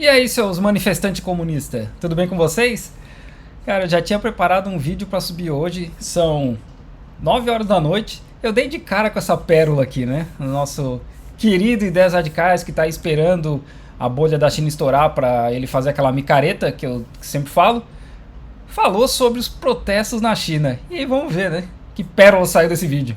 E aí, seus manifestantes comunistas, tudo bem com vocês? Cara, eu já tinha preparado um vídeo pra subir hoje, são 9 horas da noite. Eu dei de cara com essa pérola aqui, né? O nosso querido Ideias Radicais que tá esperando a bolha da China estourar pra ele fazer aquela micareta que eu sempre falo. Falou sobre os protestos na China. E aí vamos ver, né? Que pérola saiu desse vídeo.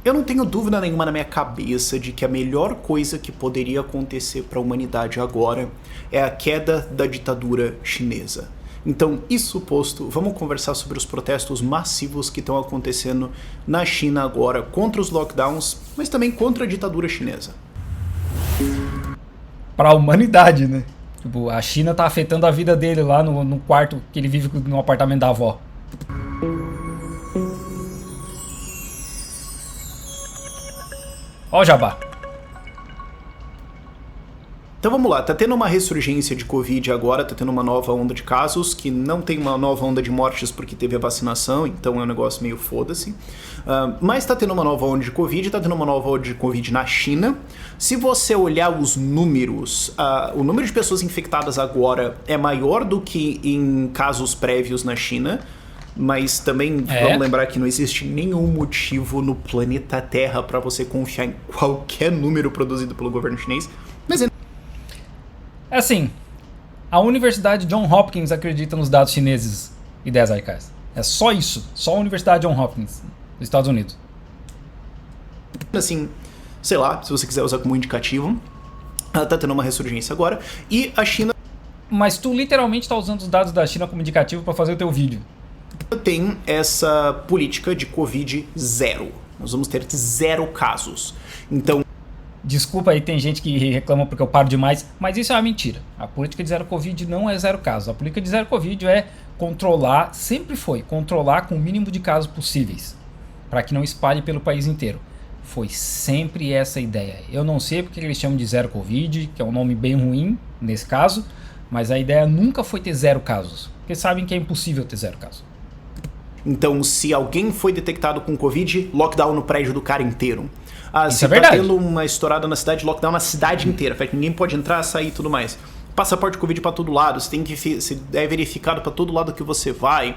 Eu não tenho dúvida nenhuma na minha cabeça de que a melhor coisa que poderia acontecer para a humanidade agora é a queda da ditadura chinesa. Então, isso posto, vamos conversar sobre os protestos massivos que estão acontecendo na China agora contra os lockdowns, mas também contra a ditadura chinesa. Pra humanidade, né? Tipo, a China tá afetando a vida dele lá no quarto que ele vive no apartamento da avó. Ó o jabá. Então vamos lá, tá tendo uma ressurgência de Covid agora, tá tendo uma nova onda de casos, que não tem uma nova onda de mortes porque teve a vacinação, então é um negócio meio foda-se. Mas tá tendo uma nova onda de Covid, tá tendo uma nova onda de Covid na China. Se você olhar os números, o número de pessoas infectadas agora é maior do que em casos prévios na China. Mas também vamos lembrar que não existe nenhum motivo no planeta Terra para você confiar em qualquer número produzido pelo governo chinês. Mas é assim, a Universidade Johns Hopkins acredita nos dados chineses e 10 radicais. É só isso, só a Universidade Johns Hopkins dos Estados Unidos. Assim, sei lá, se você quiser usar como indicativo, ela tá tendo uma ressurgência agora e a China... Mas tu literalmente tá usando os dados da China como indicativo para fazer o teu vídeo. Tem essa política de Covid zero. Nós vamos ter 0 casos. Então... Desculpa aí, tem gente que reclama porque eu paro demais, mas isso é uma mentira. A política de zero Covid não é 0 casos. A política de zero Covid é controlar, sempre foi, controlar com o mínimo de casos possíveis, para que não espalhe pelo país inteiro. Foi sempre essa a ideia. Eu não sei porque eles chamam de zero Covid, que é um nome bem ruim nesse caso, mas a ideia nunca foi ter 0 casos, porque sabem que é impossível ter 0 casos. Então, se alguém foi detectado com Covid, lockdown no prédio do cara inteiro. Isso é verdade. Tá tendo uma estourada na cidade, lockdown na cidade inteira. Ninguém pode entrar, sair e tudo mais. Passaporte Covid para todo lado, você tem que ser verificado para todo lado que você vai.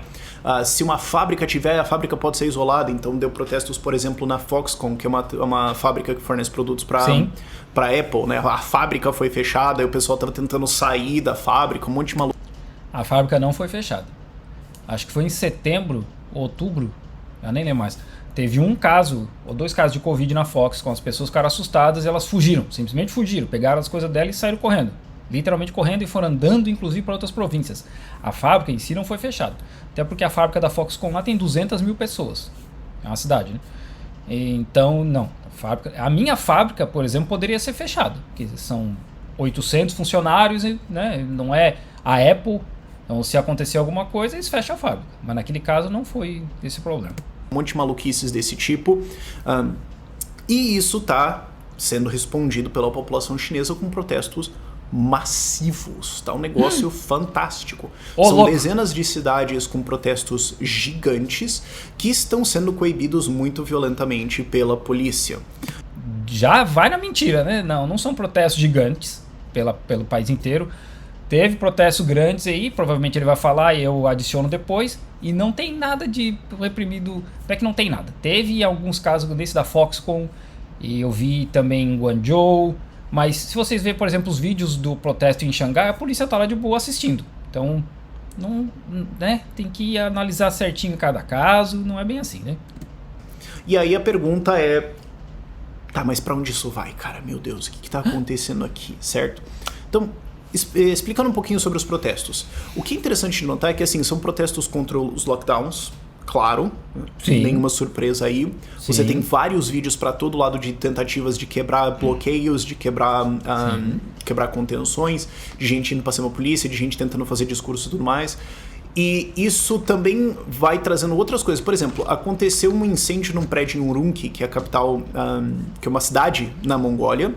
Se uma fábrica tiver, a fábrica pode ser isolada. Então deu protestos, por exemplo, na Foxconn, que é uma fábrica que fornece produtos para Apple, né? A fábrica foi fechada e o pessoal tava tentando sair da fábrica, um monte de maluco. A fábrica não foi fechada. Acho que foi em setembro, outubro, eu nem lembro mais. Teve um caso, ou 2 casos de Covid na Fox, com as pessoas ficaram assustadas e elas fugiram, simplesmente fugiram, pegaram as coisas dela e saíram correndo. Literalmente correndo e foram andando, inclusive, para outras províncias. A fábrica em si não foi fechada. Até porque a fábrica da Foxconn lá tem 200 mil pessoas. É uma cidade, né? Então, não. A minha fábrica, por exemplo, poderia ser fechada. Porque são 800 funcionários, né? Não é a Apple. Então, se acontecer alguma coisa, eles fecham a fábrica. Mas naquele caso não foi esse problema. Um monte de maluquices desse tipo. E isso tá sendo respondido pela população chinesa com protestos massivos. Tá um negócio fantástico. São dezenas de cidades com protestos gigantes que estão sendo coibidos muito violentamente pela polícia. Já vai na mentira, né? Não são protestos gigantes pelo país inteiro. Teve protestos grandes aí, provavelmente ele vai falar e eu adiciono depois. E não tem nada de reprimido. Não é que não tem nada. Teve alguns casos desse da Foxconn. E eu vi também em Guangzhou. Mas se vocês verem, por exemplo, os vídeos do protesto em Xangai, a polícia tá lá de boa assistindo. Então, não, né? Tem que analisar certinho cada caso. Não é bem assim, né? E aí a pergunta é... Tá, mas pra onde isso vai, cara? Meu Deus, o que tá acontecendo aqui, certo? Então... Explicando um pouquinho sobre os protestos. O que é interessante de notar é que assim, são protestos contra os lockdowns, claro, sem nenhuma surpresa aí. Sim. Você tem vários vídeos para todo lado de tentativas de quebrar bloqueios, de quebrar contenções, de gente indo pra cima da polícia, de gente tentando fazer discurso e tudo mais. E isso também vai trazendo outras coisas. Por exemplo, aconteceu um incêndio num prédio em Urumqi, que é a capital, que é uma cidade na Mongólia.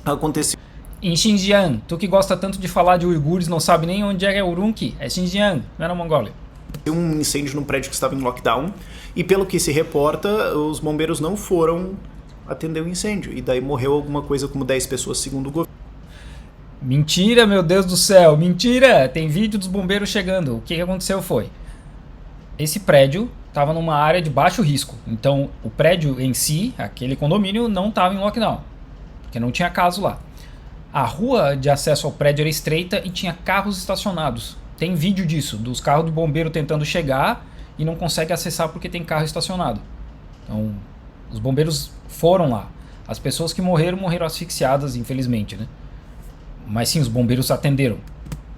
Aconteceu em Xinjiang, tu que gosta tanto de falar de uigures, não sabe nem onde é Urumqi, é Xinjiang, não é na Mongólia. Um incêndio num prédio que estava em lockdown, e pelo que se reporta, os bombeiros não foram atender o incêndio, e daí morreu alguma coisa como 10 pessoas, segundo o governo. Mentira, meu Deus do céu, mentira! Tem vídeo dos bombeiros chegando. O que aconteceu foi... Esse prédio estava numa área de baixo risco. Então, o prédio em si, aquele condomínio, não estava em lockdown. Porque não tinha caso lá. A rua de acesso ao prédio era estreita e tinha carros estacionados. Tem vídeo disso, dos carros do bombeiro tentando chegar e não consegue acessar porque tem carro estacionado. Então, os bombeiros foram lá. As pessoas que morreram, morreram asfixiadas, infelizmente, né? Mas sim, os bombeiros atenderam.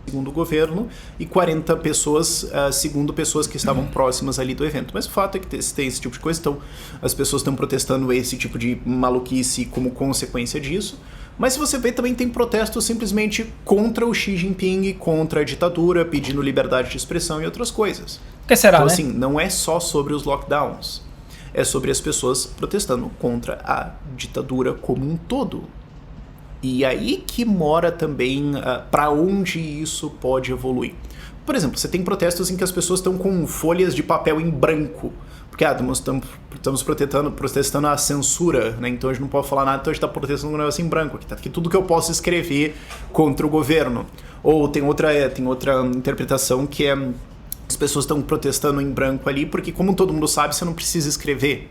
Segundo o governo, e 40 pessoas, segundo pessoas que estavam próximas ali do evento. Mas o fato é que tem esse tipo de coisa, então as pessoas estão protestando esse tipo de maluquice como consequência disso. Mas se você vê, também tem protestos simplesmente contra o Xi Jinping, contra a ditadura, pedindo liberdade de expressão e outras coisas. O que será, então, né? assim, não é só sobre os lockdowns, é sobre as pessoas protestando contra a ditadura como um todo. E aí que mora também para onde isso pode evoluir. Por exemplo, você tem protestos em que as pessoas estão com folhas de papel em branco. Porque estamos protestando a censura, né? Então a gente não pode falar nada, então a gente está protestando um negócio em branco. Aqui tá aqui tudo que eu posso escrever contra o governo. Ou tem outra interpretação que é... As pessoas estão protestando em branco ali, porque como todo mundo sabe, você não precisa escrever.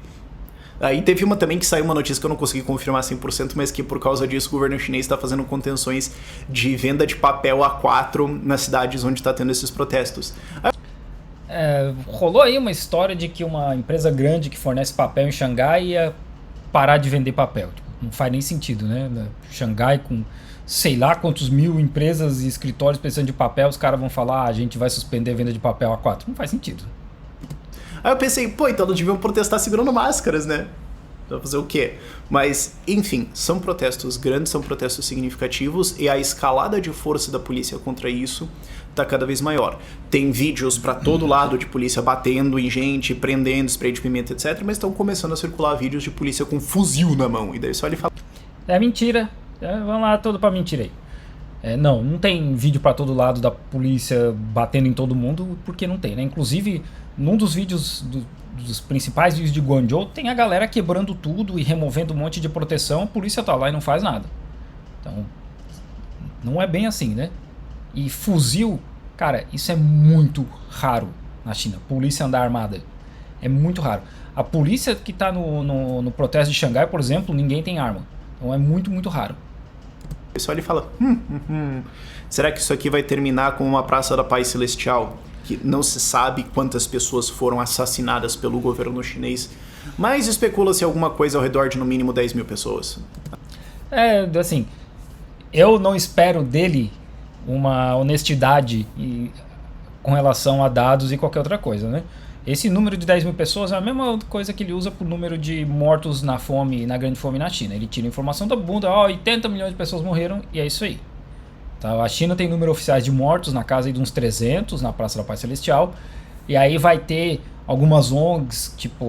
Aí teve uma também que saiu uma notícia que eu não consegui confirmar 100%, mas que por causa disso o governo chinês está fazendo contenções de venda de papel A4 nas cidades onde está tendo esses protestos. Rolou aí uma história de que uma empresa grande que fornece papel em Xangai ia parar de vender papel. Não faz nem sentido, né? Xangai com sei lá quantos mil empresas e escritórios precisando de papel, os caras vão falar, a gente vai suspender a venda de papel A4. Não faz sentido. Aí eu pensei, então não deviam protestar segurando máscaras, né? Vai fazer o quê? Mas, enfim, são protestos grandes, são protestos significativos e a escalada de força da polícia contra isso tá cada vez maior. Tem vídeos pra todo lado de polícia batendo em gente, prendendo, spray de pimenta, etc. Mas estão começando a circular vídeos de polícia com fuzil na mão. E daí só ele fala... É mentira. Vamos lá, todo pra mentira aí. Não tem vídeo pra todo lado da polícia batendo em todo mundo, porque não tem, né? Inclusive, num dos vídeos, dos principais vídeos de Guangzhou, tem a galera quebrando tudo e removendo um monte de proteção, a polícia tá lá e não faz nada. Então, não é bem assim, né? E fuzil, cara, isso é muito raro na China, polícia andar armada. É muito raro. A polícia que tá no protesto de Xangai, por exemplo, ninguém tem arma. Então é muito, muito raro. O pessoal ele fala, será que isso aqui vai terminar como uma Praça da Paz Celestial? Que não se sabe quantas pessoas foram assassinadas pelo governo chinês, mas especula-se alguma coisa ao redor de no mínimo 10 mil pessoas. Assim, eu não espero dele uma honestidade com relação a dados e qualquer outra coisa, né? Esse número de 10 mil pessoas é a mesma coisa que ele usa pro número de mortos na fome, na grande fome na China. Ele tira informação da bunda, 80 milhões de pessoas morreram e é isso aí. Tá? A China tem número oficiais de mortos na casa de uns 300 na Praça da Paz Celestial. E aí vai ter algumas ONGs, tipo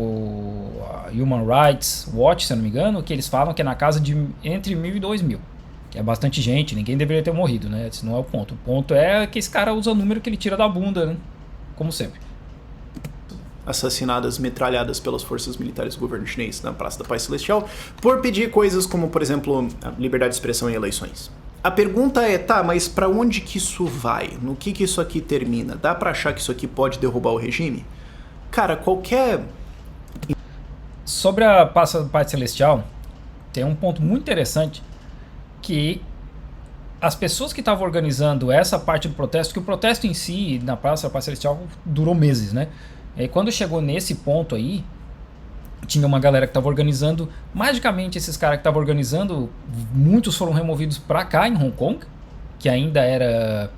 Human Rights Watch, se eu não me engano, que eles falam que é na casa de entre 1.000 e 2.000. Que é bastante gente, ninguém deveria ter morrido, né? Esse não é o ponto. O ponto é que esse cara usa o número que ele tira da bunda, né? Como sempre. Assassinadas, metralhadas pelas forças militares do governo chinês na Praça da Paz Celestial por pedir coisas como, por exemplo, a liberdade de expressão em eleições. A pergunta é, mas pra onde que isso vai? No que isso aqui termina? Dá pra achar que isso aqui pode derrubar o regime? Cara, qualquer... Sobre a Praça da Paz Celestial, tem um ponto muito interessante que as pessoas que estavam organizando essa parte do protesto, que o protesto em si na Praça da Paz Celestial durou meses, né? E quando chegou nesse ponto aí, tinha uma galera que estava organizando. Magicamente, esses caras que estavam organizando, muitos foram removidos para cá, em Hong Kong, que ainda era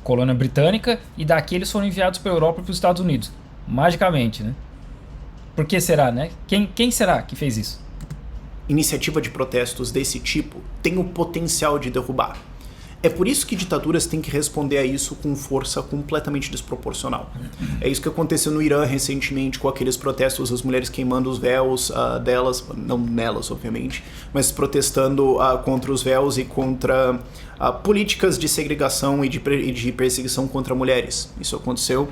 colônia britânica, e daqui eles foram enviados para a Europa e para os Estados Unidos. Magicamente, né? Por que será, né? Quem será que fez isso? Iniciativa de protestos desse tipo tem o potencial de derrubar. É por isso que ditaduras têm que responder a isso com força completamente desproporcional. É isso que aconteceu no Irã recentemente com aqueles protestos das mulheres queimando os véus delas, não nelas, obviamente, mas protestando contra os véus e contra políticas de segregação e de perseguição contra mulheres. Isso aconteceu.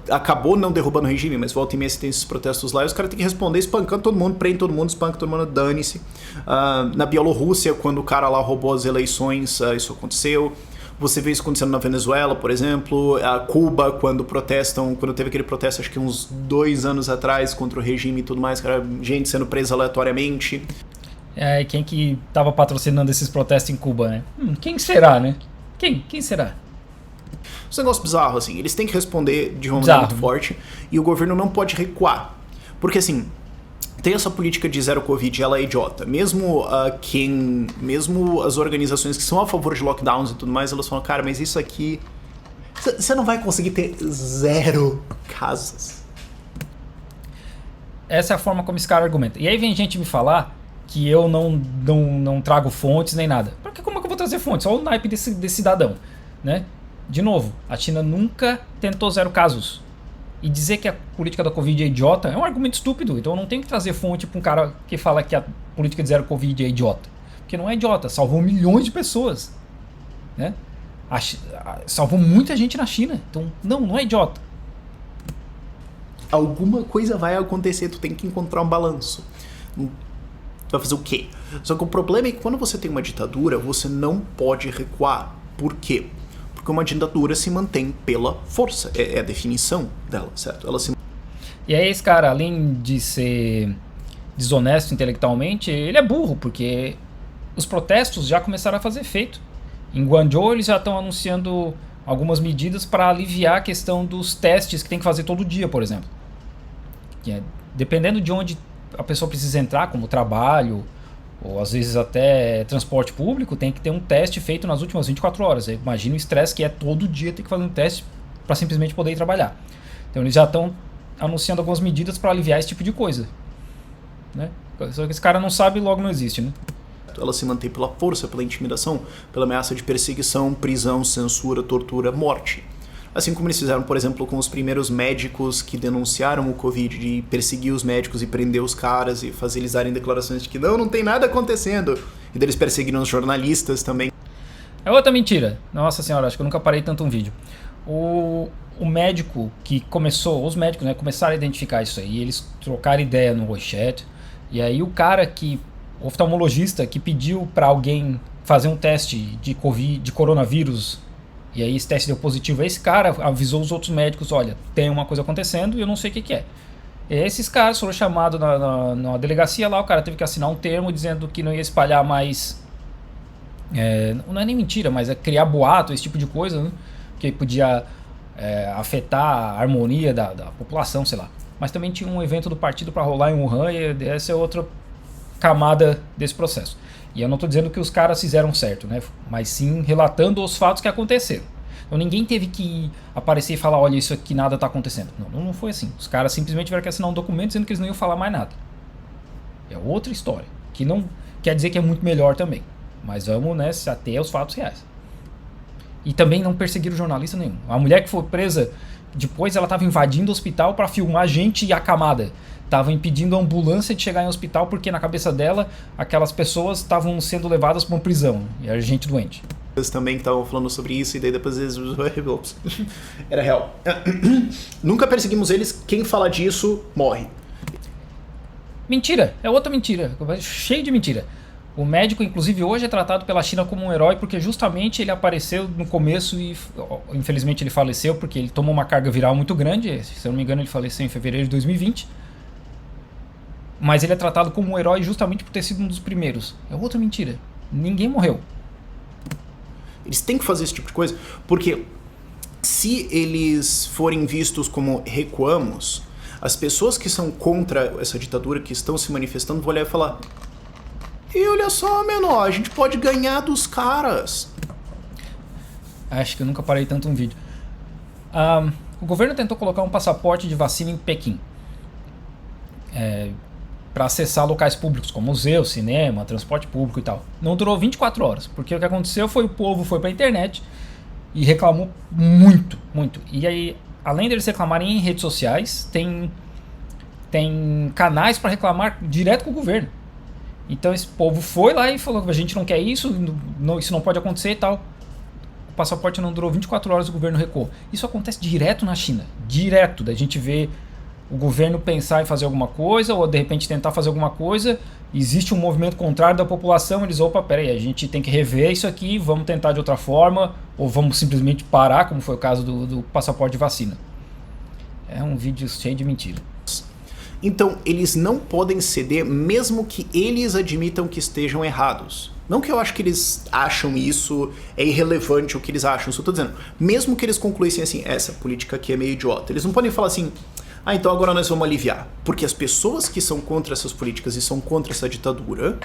Acabou não derrubando o regime, mas volta e meia tem esses protestos lá e os caras têm que responder espancando todo mundo, prende todo mundo, espanca todo mundo, dane-se. Na Bielorrússia, quando o cara lá roubou as eleições, isso aconteceu. Você vê isso acontecendo na Venezuela, por exemplo, a Cuba, quando teve aquele protesto, acho que uns 2 anos atrás, contra o regime e tudo mais, cara, gente sendo presa aleatoriamente. Quem que tava patrocinando esses protestos em Cuba, né? Quem será, né? Quem será? Esse negócio bizarro, assim, eles têm que responder de uma maneira muito forte e o governo não pode recuar. Porque, assim, tem essa política de zero Covid, ela é idiota. Mesmo as organizações que são a favor de lockdowns e tudo mais, elas falam, cara, mas isso aqui, você não vai conseguir ter 0 casos. Essa é a forma como esse cara argumenta. E aí vem gente me falar que eu não trago fontes nem nada. Porque como é que eu vou trazer fontes? Olha o naipe desse cidadão, né? De novo, a China nunca tentou 0 casos. E dizer que a política da Covid é idiota é um argumento estúpido. Então eu não tenho que trazer fonte para um cara que fala que a política de 0 Covid é idiota. Porque não é idiota, salvou milhões de pessoas, né? Salvou muita gente na China. Então não é idiota. Alguma coisa vai acontecer, tu tem que encontrar um balanço. Vai fazer o quê? Só que o problema é que quando você tem uma ditadura, você não pode recuar. Por quê? Porque uma ditadura se mantém pela força. É a definição dela, certo? E aí esse cara, além de ser desonesto intelectualmente, ele é burro, porque os protestos já começaram a fazer efeito. Em Guangzhou eles já estão anunciando algumas medidas para aliviar a questão dos testes que tem que fazer todo dia, por exemplo. Dependendo de onde a pessoa precisa entrar, como trabalho, ou às vezes até transporte público, tem que ter um teste feito nas últimas 24 horas. Imagina o estresse que é todo dia ter que fazer um teste para simplesmente poder ir trabalhar. Então eles já estão anunciando algumas medidas para aliviar esse tipo de coisa, né? Só que esse cara não sabe, logo não existe, né? Ela se mantém pela força, pela intimidação, pela ameaça de perseguição, prisão, censura, tortura, morte. Assim como eles fizeram, por exemplo, com os primeiros médicos que denunciaram o Covid, de perseguir os médicos e prender os caras e fazer eles darem declarações de que não tem nada acontecendo. E deles perseguiram os jornalistas também. É outra mentira. Nossa senhora, acho que eu nunca parei tanto um vídeo. O médico que os médicos, né, começaram a identificar isso aí, eles trocaram ideia no WeChat, e aí o oftalmologista que pediu para alguém fazer um teste de Covid, de coronavírus, e aí esse teste deu positivo, esse cara avisou os outros médicos, olha, tem uma coisa acontecendo e eu não sei o que é. E esses caras foram chamados na delegacia lá, o cara teve que assinar um termo dizendo que não ia espalhar mais, não é nem mentira, mas é criar boato, esse tipo de coisa, né? Que podia afetar a harmonia da população, sei lá. Mas também tinha um evento do partido para rolar em Wuhan e essa é outra camada desse processo. E eu não estou dizendo que os caras fizeram certo, né? Mas sim relatando os fatos que aconteceram. Então ninguém teve que aparecer e falar, olha, isso aqui nada está acontecendo. Não foi assim. Os caras simplesmente tiveram que assinar um documento dizendo que eles não iam falar mais nada. É outra história, que não quer dizer que é muito melhor também. Mas vamos, né, se ater aos fatos reais. E também não perseguiram jornalista nenhum. A mulher que foi presa, depois ela estava invadindo o hospital para filmar gente e acamada. Estava impedindo a ambulância de chegar em hospital porque na cabeça dela aquelas pessoas estavam sendo levadas para uma prisão. E era gente doente. Eles também estavam falando sobre isso e daí depois eles... Era real. Nunca perseguimos eles. Quem fala disso, morre. Mentira. É outra mentira. Cheio de mentira. O médico, inclusive, hoje é tratado pela China como um herói porque justamente ele apareceu no começo e infelizmente ele faleceu porque ele tomou uma carga viral muito grande. Se eu não me engano, ele faleceu em fevereiro de 2020. Mas ele é tratado como um herói justamente por ter sido um dos primeiros. É outra mentira. Ninguém morreu. Eles têm que fazer esse tipo de coisa porque se eles forem vistos como recuamos, as pessoas que são contra essa ditadura, que estão se manifestando, vão olhar e falar: e olha só, menor, a gente pode ganhar dos caras. Acho que eu nunca parei tanto um vídeo. O governo tentou colocar um passaporte de vacina em Pequim. Para acessar locais públicos como museu, cinema, transporte público e tal. Não durou 24 horas, porque o que aconteceu foi o povo foi para a internet e reclamou muito, muito. E aí, além deles reclamarem em redes sociais, tem canais para reclamar direto com o governo. Então esse povo foi lá e falou: a gente não quer isso, isso não pode acontecer e tal. O passaporte não durou 24 horas, o governo recuou. Isso acontece direto na China, direto, da gente ver o governo pensar em fazer alguma coisa ou de repente tentar fazer alguma coisa existe um movimento contrário da população, eles, opa, peraí, a gente tem que rever isso aqui, vamos tentar de outra forma, ou vamos simplesmente parar, como foi o caso do passaporte de vacina. É um vídeo cheio de mentira. Então, eles não podem ceder mesmo que eles admitam que estejam errados. Não que eu acho que eles acham isso, é irrelevante o que eles acham, só tô dizendo, mesmo que eles concluíssem assim, essa política aqui é meio idiota, eles não podem falar assim, então agora nós vamos aliviar. Porque as pessoas que são contra essas políticas e são contra essa ditadura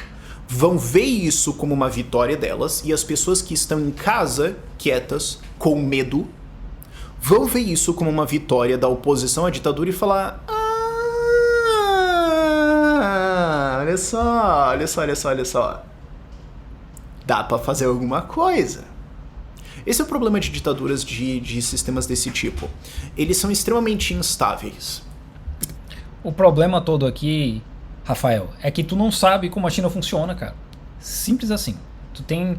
vão ver isso como uma vitória delas, e as pessoas que estão em casa, quietas, com medo, vão ver isso como uma vitória da oposição à ditadura e falar: olha só. Dá pra fazer alguma coisa. Esse é o problema de ditaduras de sistemas desse tipo. Eles são extremamente instáveis. O problema todo aqui, Rafael, é que tu não sabe como a China funciona, cara. Simples assim. Tu tem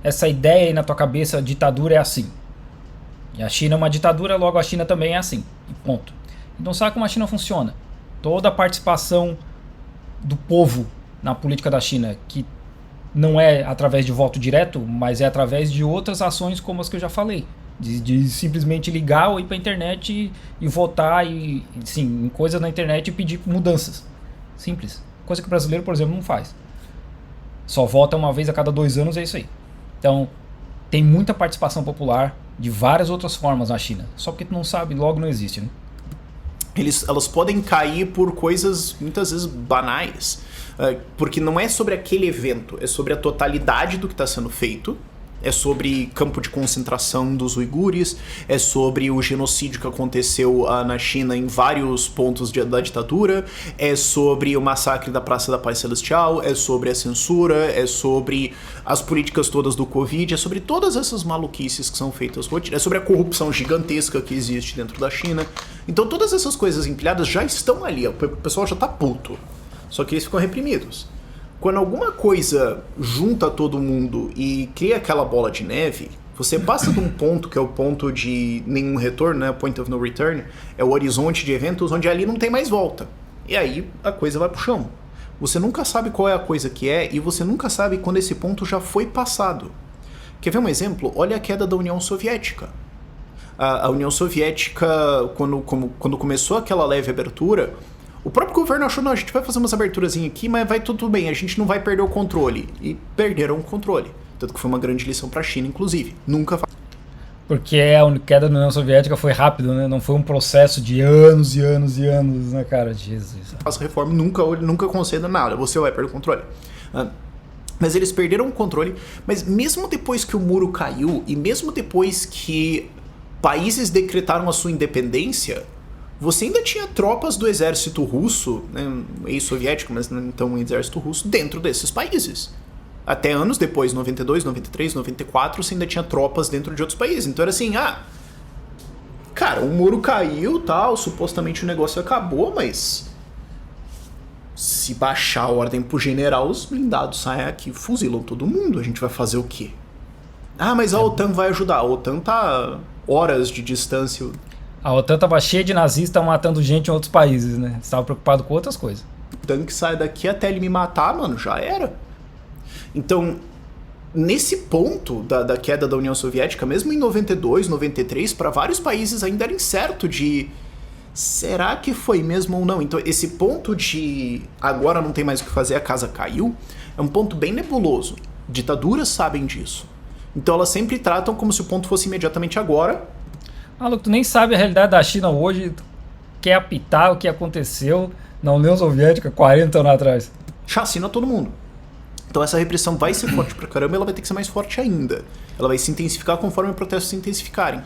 essa ideia aí na tua cabeça, a ditadura é assim. E a China é uma ditadura, logo a China também é assim. E ponto. Então sabe como a China funciona. Toda a participação do povo na política da China, que não é através de voto direto, mas é através de outras ações como as que eu já falei. De simplesmente ligar ou ir pra internet e votar sim, em coisas na internet e pedir mudanças. Simples. Coisa que o brasileiro, por exemplo, não faz. Só vota uma vez a cada 2 anos, é isso aí. Então, tem muita participação popular de várias outras formas na China. Só porque tu não sabe, logo não existe, né? Elas podem cair por coisas muitas vezes banais, porque não é sobre aquele evento, é sobre a totalidade do que está sendo feito, é sobre campo de concentração dos uigures, é sobre o genocídio que aconteceu na China em vários pontos da ditadura, é sobre o massacre da Praça da Paz Celestial, é sobre a censura, é sobre as políticas todas do Covid, é sobre todas essas maluquices que são feitas, é sobre a corrupção gigantesca que existe dentro da China. Então todas essas coisas empilhadas já estão ali, o pessoal já tá puto, só que eles ficam reprimidos. Quando alguma coisa junta todo mundo e cria aquela bola de neve, você passa de um ponto que é o ponto de nenhum retorno, né? Point of no return, é o horizonte de eventos onde ali não tem mais volta. E aí a coisa vai pro chão. Você nunca sabe qual é a coisa que é e você nunca sabe quando esse ponto já foi passado. Quer ver um exemplo? Olha a queda da União Soviética. A União Soviética, quando começou aquela leve abertura, o próprio governo achou, não, a gente vai fazer umas aberturas aqui, mas vai tudo bem, a gente não vai perder o controle. E perderam o controle. Tanto que foi uma grande lição pra China, inclusive. Nunca. Porque a queda da União Soviética foi rápido, né? Não foi um processo de anos e anos e anos, né, cara? Jesus. Faça reforma, nunca conceda nada, você vai perder o controle. Mas eles perderam o controle, mas mesmo depois que o muro caiu, e mesmo depois que países decretaram a sua independência, você ainda tinha tropas do exército russo, né, ex-soviético, mas não então um exército russo, dentro desses países. Até anos depois, 92, 93, 94, você ainda tinha tropas dentro de outros países. Então era assim, cara, o muro caiu, tal, supostamente o negócio acabou, mas se baixar a ordem pro general, os blindados saem aqui e fuzilam todo mundo, a gente vai fazer o quê? Mas a OTAN vai ajudar, a OTAN tá horas de distância. A OTAN tava cheia de nazistas matando gente em outros países, né? Estava preocupado com outras coisas. O tanque sai daqui até ele me matar, mano, já era. Então, nesse ponto da queda da União Soviética, mesmo em 92, 93, para vários países ainda era incerto de será que foi mesmo ou não. Então, esse ponto de agora não tem mais o que fazer, a casa caiu, é um ponto bem nebuloso. Ditaduras sabem disso. Então, elas sempre tratam como se o ponto fosse imediatamente agora. Maluco, tu nem sabe a realidade da China hoje, quer apitar o que aconteceu na União Soviética 40 anos atrás. Chacina todo mundo. Então essa repressão vai ser forte pra caramba e ela vai ter que ser mais forte ainda. Ela vai se intensificar conforme os protestos se intensificarem.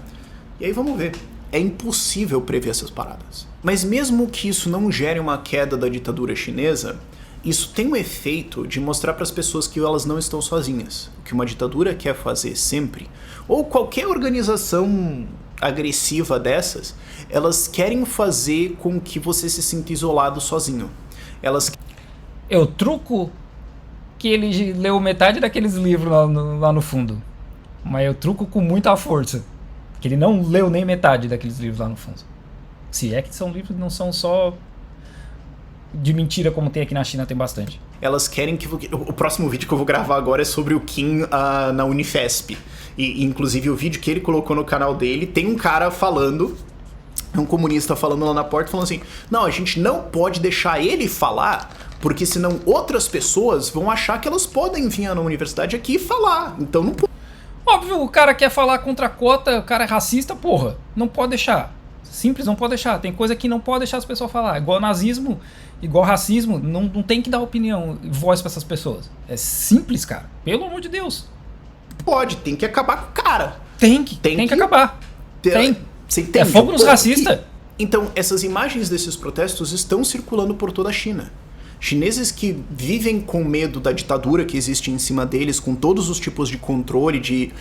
E aí vamos ver. É impossível prever essas paradas. Mas mesmo que isso não gere uma queda da ditadura chinesa, isso tem um efeito de mostrar para as pessoas que elas não estão sozinhas. O que uma ditadura quer fazer sempre, ou qualquer organização agressiva dessas, elas querem fazer com que você se sinta isolado sozinho. Eu truco que ele leu metade daqueles livros lá no fundo, mas eu truco com muita força que ele não leu nem metade daqueles livros lá no fundo. Se é que são livros que não são só de mentira como tem aqui na China, tem bastante. elas querem que... O próximo vídeo que eu vou gravar agora é sobre o Kim na Unifesp. E inclusive o vídeo que ele colocou no canal dele, tem um cara falando, um comunista falando lá na porta, falando assim, não, a gente não pode deixar ele falar, porque senão outras pessoas vão achar que elas podem vir na universidade aqui e falar. Então não pode. Óbvio, o cara quer falar contra a cota, o cara é racista, porra. Não pode deixar. Simples, não pode deixar. Tem coisa que não pode deixar as pessoas falar. Igual nazismo, igual racismo, não tem que dar opinião, voz pra essas pessoas. É simples, cara. Pelo amor de Deus. Pode, tem que acabar com o cara. Tem que acabar. Tem. Você entende? É fogo nos racistas. Então, essas imagens desses protestos estão circulando por toda a China. Chineses que vivem com medo da ditadura que existe em cima deles, com todos os tipos de controle de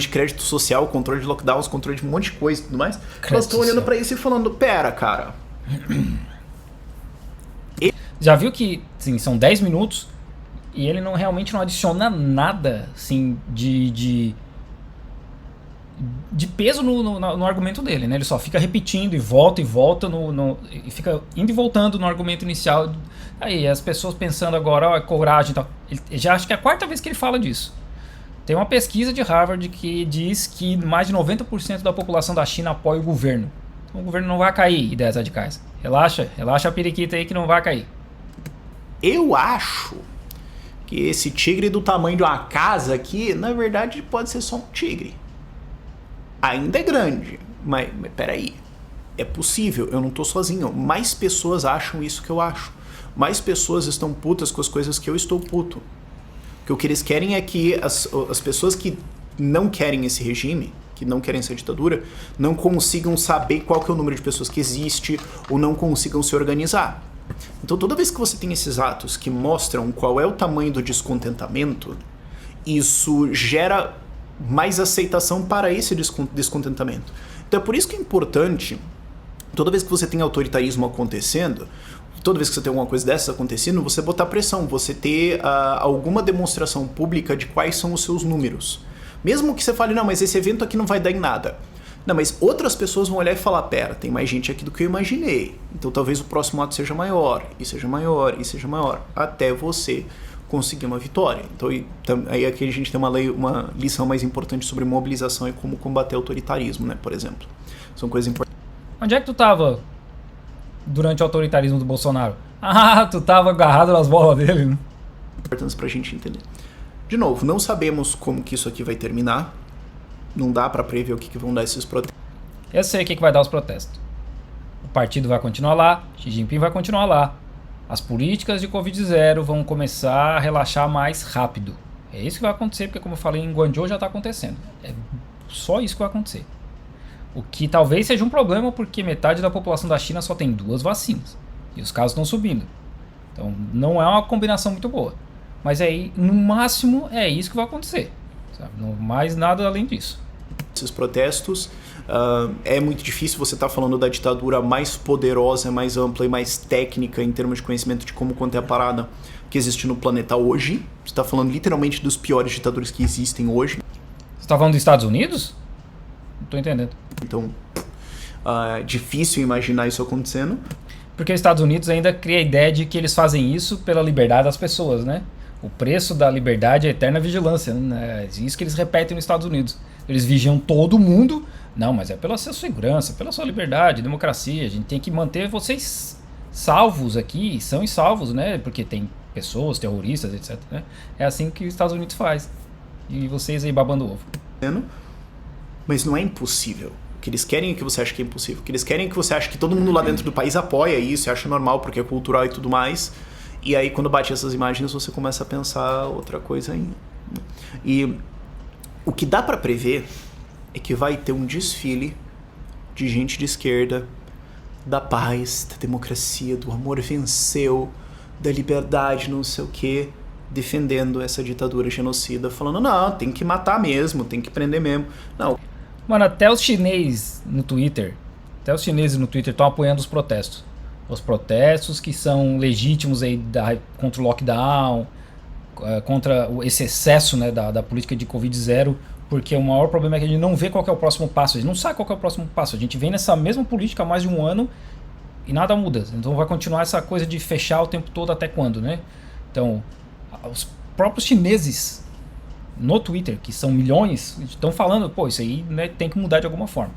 crédito social, controle de lockdowns, controle de um monte de coisa e tudo mais, elas estão olhando pra isso e falando, pera, cara. Já viu que, sim, são 10 minutos e ele realmente não adiciona nada, assim, de peso no argumento dele, né? Ele só fica repetindo e volta e fica indo e voltando no argumento inicial. Aí as pessoas pensando agora, ó, coragem e tal. Ele já acho que é a quarta vez que ele fala disso. Tem uma pesquisa de Harvard que diz que mais de 90% da população da China apoia o governo. Então o governo não vai cair, ideias radicais. Relaxa a periquita aí que não vai cair. Eu acho que esse tigre do tamanho de uma casa aqui, na verdade, pode ser só um tigre. Ainda é grande, mas peraí, é possível, eu não tô sozinho. Mais pessoas acham isso que eu acho. Mais pessoas estão putas com as coisas que eu estou puto. Porque o que eles querem é que as pessoas que não querem esse regime, que não querem essa ditadura, não consigam saber qual que é o número de pessoas que existe ou não consigam se organizar. Então toda vez que você tem esses atos que mostram qual é o tamanho do descontentamento, isso gera mais aceitação para esse descontentamento. Então é por isso que é importante, toda vez que você tem autoritarismo acontecendo, toda vez que você tem alguma coisa dessas acontecendo, você botar pressão, você ter alguma demonstração pública de quais são os seus números. Mesmo que você fale, não, mas esse evento aqui não vai dar em nada. Não, mas outras pessoas vão olhar e falar, pera, tem mais gente aqui do que eu imaginei. Então talvez o próximo ato seja maior, e seja maior, e seja maior, até você conseguir uma vitória. Então aí aqui a gente tem uma lição mais importante sobre mobilização e como combater autoritarismo, né, por exemplo. São coisas importantes. Onde é que tu tava durante o autoritarismo do Bolsonaro? Ah, tu tava agarrado nas bolas dele, né? Importantes pra gente entender. De novo, não sabemos como que isso aqui vai terminar. Não dá pra prever o que vão dar esses protestos. Eu sei o que vai dar os protestos. O partido vai continuar lá, Xi Jinping vai continuar lá. As políticas de Covid-0 vão começar a relaxar mais rápido. É isso que vai acontecer, porque como eu falei, em Guangzhou já está acontecendo. É só isso que vai acontecer. O que talvez seja um problema, porque metade da população da China só tem 2 vacinas. E os casos estão subindo. Então não é uma combinação muito boa. Mas aí, no máximo, é isso que vai acontecer. Sabe? Não mais nada além disso. Esses protestos, é muito difícil você estar falando da ditadura mais poderosa, mais ampla e mais técnica em termos de conhecimento de como conter a parada que existe no planeta hoje. Você está falando literalmente dos piores ditadores que existem hoje. Você está falando dos Estados Unidos? Não estou entendendo. Então, é difícil imaginar isso acontecendo. Porque os Estados Unidos ainda cria a ideia de que eles fazem isso pela liberdade das pessoas, né? O preço da liberdade é a eterna vigilância, né? É isso que eles repetem nos Estados Unidos. Eles vigiam todo mundo. Não, mas é pela sua segurança, pela sua liberdade, democracia. A gente tem que manter vocês salvos aqui, são e salvos, né? Porque tem pessoas, terroristas, etc. Né? É assim que os Estados Unidos faz. E vocês aí babando ovo. Mas não é impossível. O que eles querem é que você ache que é impossível. O que eles querem é que você ache que todo mundo lá dentro do país apoia isso, acha normal porque é cultural e tudo mais. E aí quando bate essas imagens você começa a pensar outra coisa ainda. E o que dá pra prever é que vai ter um desfile de gente de esquerda, da paz, da democracia, do amor venceu, da liberdade, não sei o quê, defendendo essa ditadura genocida, falando, não, tem que matar mesmo, tem que prender mesmo. Não. Mano, até os chineses no Twitter estão apoiando os protestos. Os protestos que são legítimos aí contra o lockdown, contra esse excesso, né, da política de Covid-0, porque o maior problema é que a gente não vê qual que é o próximo passo, a gente não sabe qual que é o próximo passo, a gente vem nessa mesma política há mais de um ano e nada muda, então vai continuar essa coisa de fechar o tempo todo até quando, né? Então, os próprios chineses no Twitter, que são milhões, estão falando, pô, isso aí, né, tem que mudar de alguma forma.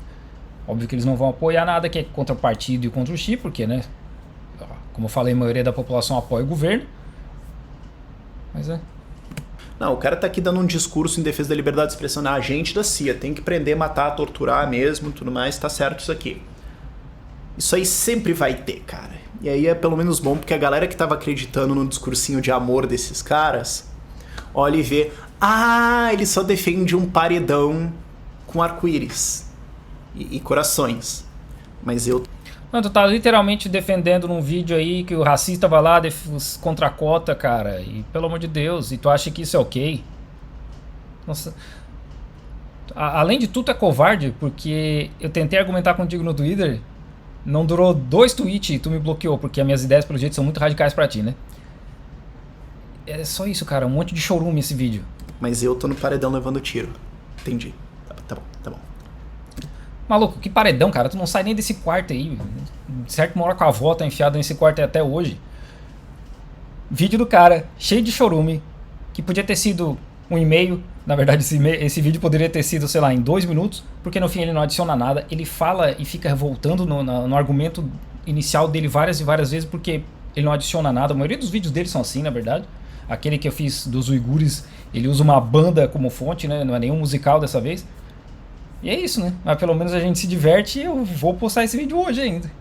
Óbvio que eles não vão apoiar nada que é contra o partido e contra o Xi, porque, né, como eu falei, a maioria da população apoia o governo. Mas é. Não, o cara tá aqui dando um discurso em defesa da liberdade de expressão. A agente da CIA tem que prender, matar, torturar mesmo, tudo mais, tá certo isso aqui. Isso aí sempre vai ter, cara. E aí é pelo menos bom, porque a galera que tava acreditando no discursinho de amor desses caras, olha e vê, ele só defende um paredão com arco-íris e corações. Mas eu... Não, tu tá literalmente defendendo num vídeo aí que o racista vai lá contra a cota, cara. E pelo amor de Deus, e tu acha que isso é ok? Nossa. Além de tudo, é covarde, porque eu tentei argumentar contigo no Twitter, não durou 2 tweets e tu me bloqueou, porque as minhas ideias, pelo jeito, são muito radicais pra ti, né? É só isso, cara, um monte de chorume esse vídeo. Mas eu tô no paredão levando tiro. Entendi. Tá bom. Maluco, que paredão, cara. Tu não sai nem desse quarto aí. Certo, mora com a avó, tá enfiado nesse quarto até hoje. Vídeo do cara, cheio de chorume, que podia ter sido um e-mail. Na verdade, esse vídeo poderia ter sido, sei lá, em 2 minutos, porque no fim ele não adiciona nada. Ele fala e fica voltando no argumento inicial dele várias e várias vezes, porque ele não adiciona nada. A maioria dos vídeos dele são assim, na verdade. Aquele que eu fiz dos uigures, ele usa uma banda como fonte, né? Não é nenhum musical dessa vez. E é isso, né? Mas pelo menos a gente se diverte e eu vou postar esse vídeo hoje ainda.